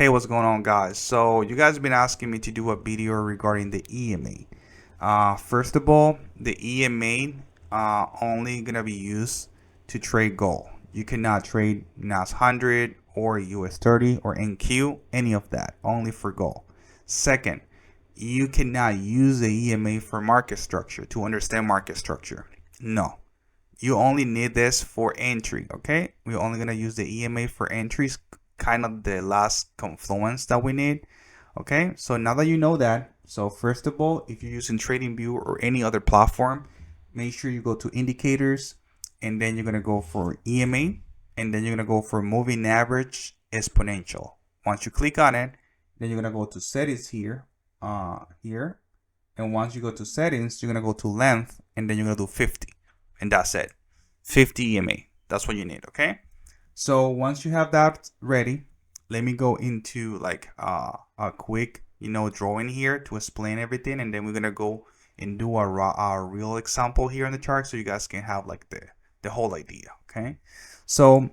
Hey, what's going on, guys? So you guys have been asking me to do a video regarding the EMA. First of all, the EMA only gonna be used to trade gold. You cannot trade NAS 100 or US 30 or NQ, any of that, only for gold. Second, you cannot use the EMA for market structure, to understand market structure. No, you only need this for entry. Okay, we're only gonna use the EMA for entries, kind of the last confluence that we need. Okay, so now that you know that, so first of all, if you're using TradingView or any other platform, make sure you go to indicators, and then you're gonna go for EMA, and then you're gonna go for moving average exponential. Once you click on it, then you're gonna go to settings here, and once you go to settings, you're gonna go to length, and then you're gonna do 50, and that's it. 50 EMA, that's what you need. Okay, so once you have that ready, let me go into like a quick drawing here to explain everything, and then we're gonna go and do a real example here on the chart so you guys can have like the whole idea. Okay, so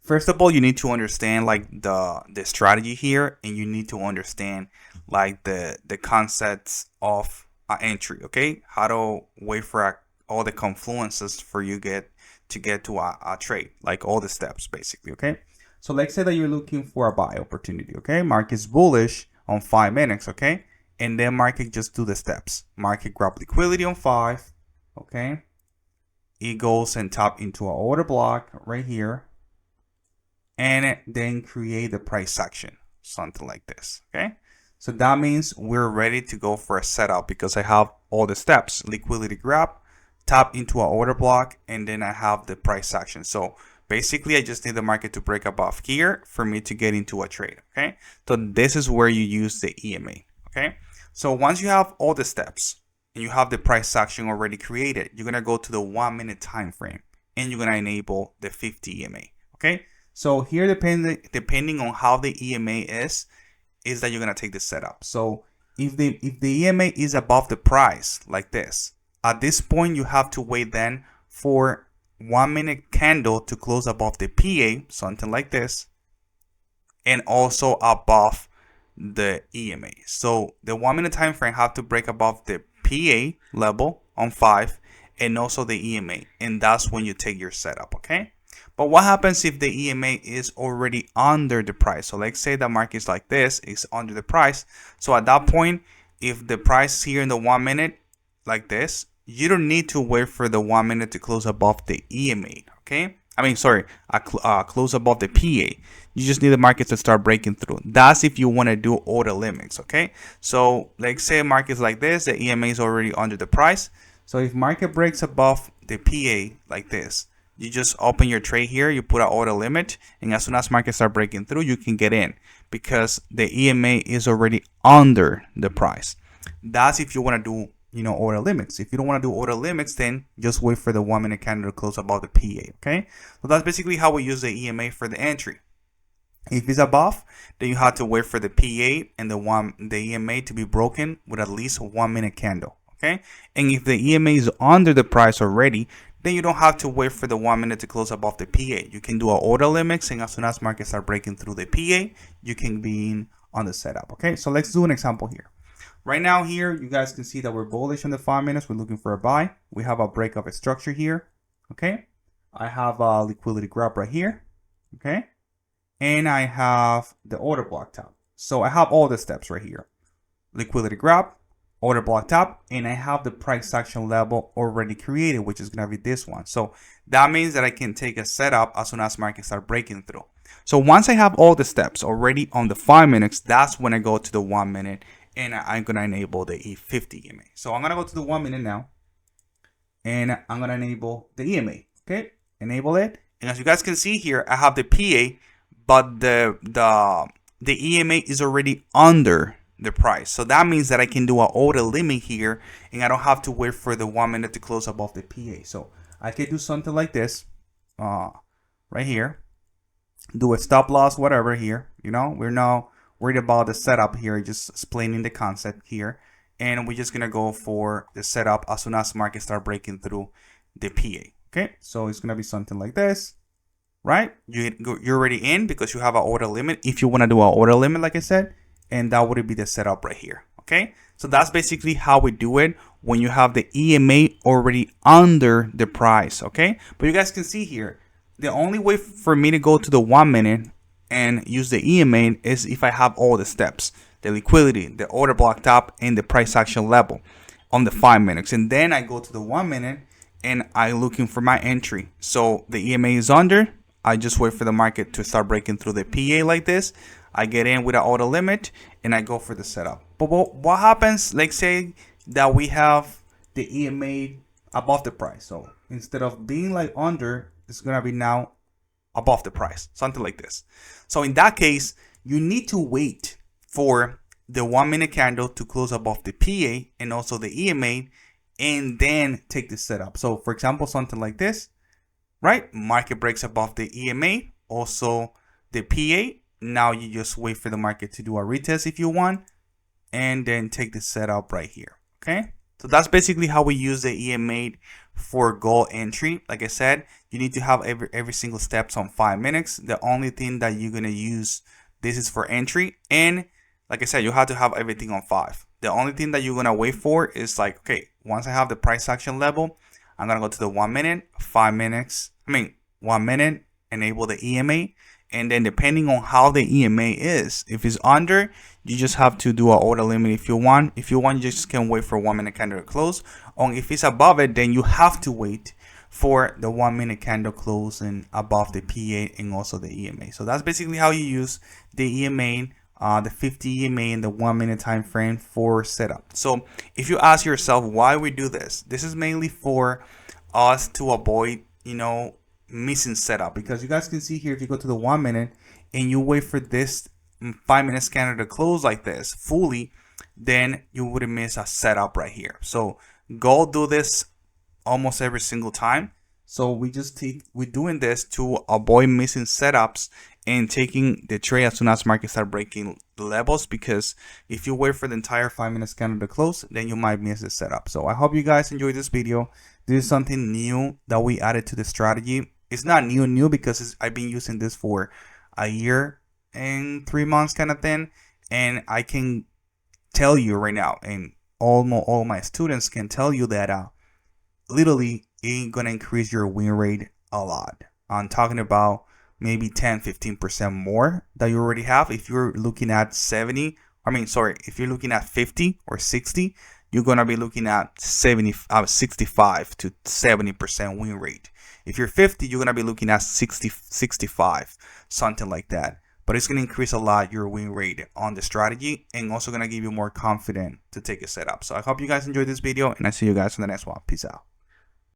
first of all, you need to understand like the strategy here, and you need to understand like the concepts of entry. Okay, how to wait for all the confluences for you to get to a trade, like all the steps basically. Okay, so let's say that you're looking for a buy opportunity. Okay, market's bullish on 5 minutes. Okay, and then market just do the steps. Market grab liquidity on 5. Okay, it goes and tap into an order block right here, and then create the price action, something like this. Okay, so that means we're ready to go for a setup because I have all the steps: liquidity grab, tap into an order block, and then I have the price action. So basically I just need the market to break above here for me to get into a trade. Okay, so this is where you use the EMA. Okay, so once you have all the steps and you have the price action already created, you're gonna go to the 1 minute time frame, and you're gonna enable the 50 EMA. Okay, so here depending on how the EMA is that you're gonna take the setup. So if the EMA is above the price like this, at this point you have to wait then for 1 minute candle to close above the PA, something like this, and also above the EMA. So the 1 minute time frame have to break above the PA level on 5 and also the EMA, and that's when you take your setup. Okay, but what happens if the EMA is already under the price? So let's say the market is like this, is under the price. So at that point, if the price here in the 1 minute like this, you don't need to wait for the 1 minute to close above the EMA. Okay, I mean, sorry, close above the PA. You just need the market to start breaking through. That's if you want to do order limits. Okay, so let's say market's like this, the EMA is already under the price. So if market breaks above the PA like this, you just open your trade here, you put an order limit, and as soon as market start breaking through, you can get in because the EMA is already under the price. That's if you want to do order limits. If you don't want to do order limits, then just wait for the 1 minute candle to close above the PA. Okay, so that's basically how we use the EMA for the entry. If it's above, then you have to wait for the PA and the EMA to be broken with at least 1 minute candle. Okay, and if the EMA is under the price already, then you don't have to wait for the 1 minute to close above the PA. You can do an order limits, and as soon as markets start breaking through the PA, you can be in on the setup. Okay, so let's do an example here. Right now here, you guys can see that we're bullish on the 5 minutes. We're looking for a buy. We have a break of a structure here. Okay, I have a liquidity grab right here. Okay, and I have the order block tap. So I have all the steps right here: liquidity grab, order block tap, and I have the price action level already created, which is gonna be this one. So that means that I can take a setup as soon as markets start breaking through. So once I have all the steps already on the 5 minutes, that's when I go to the 1 minute, and I'm gonna enable the E50 EMA. So I'm gonna go to the 1 minute now, and I'm gonna enable the EMA. Okay, enable it, and as you guys can see here, I have the PA, but the EMA is already under the price. So that means that I can do an order limit here, and I don't have to wait for the 1 minute to close above the PA. So I can do something like this, right here. Do a stop loss, whatever here. We're not worried about the setup here, just explaining the concept here, and we're just gonna go for the setup as soon as market start breaking through the PA. Okay, so it's gonna be something like this. right? You're already in because you have an order limit. If you want to do an order limit, like I said, and that would be the setup right here. Okay, so that's basically how we do it when you have the EMA already under the price. Okay, but you guys can see here, the only way for me to go to the 1 minute and use the EMA is if I have all the steps, the liquidity, the order block top, and the price action level on the 5 minutes. And then I go to the 1 minute and I'm looking for my entry. So the EMA is under. I just wait for the market to start breaking through the PA like this. I get in with an order limit and I go for the setup. But what happens, let's say that we have the EMA above the price. So instead of being like under, it's going to be now above the price, something like this. So in that case, you need to wait for the 1 minute candle to close above the PA and also the EMA, and then take the setup. So for example, something like this, right? Market breaks above the EMA, also the PA. Now you just wait for the market to do a retest if you want, and then take the setup right here. Okay, so that's basically how we use the EMA for gold entry. Like I said, you need to have every single steps on 5 minutes. The only thing that you're gonna use, this is for entry, and like I said, you have to have everything on 5. The only thing that you're gonna wait for is like, okay, once I have the price action level, I'm gonna go to the 1 minute, 5 minutes. 1 minute, enable the EMA. And then depending on how the EMA is, if it's under, you just have to do an order limit if you want. If you want, you just can wait for 1 minute candle to close. Or if it's above it, then you have to wait for the 1 minute candle close and above the PA and also the EMA. So that's basically how you use the EMA, the 50 EMA in the 1 minute time frame for setup. So if you ask yourself why we do this, this is mainly for us to avoid, missing setup, because you guys can see here, if you go to the 1 minute and you wait for this 5 minute scanner to close like this fully, then you wouldn't miss a setup right here. So gold do this almost every single time. So we're doing this to avoid missing setups and taking the trade as soon as markets start breaking the levels, because if you wait for the entire 5 minute scanner to close, then you might miss the setup. So I hope you guys enjoyed this video. This is something new that we added to the strategy. It's not new because I've been using this for a year and 3 months kind of thing, and I can tell you right now, and all my students can tell you that literally it's gonna increase your win rate a lot. I'm talking about maybe 10-15% more that you already have. If you're looking at if you're looking at 50 or 60, you're gonna be looking at 65 to 70% win rate. If you're 50, you're gonna be looking at 60, 65, something like that. But it's gonna increase a lot your win rate on the strategy, and also gonna give you more confidence to take a setup. So I hope you guys enjoyed this video, and I see you guys in the next one. Peace out.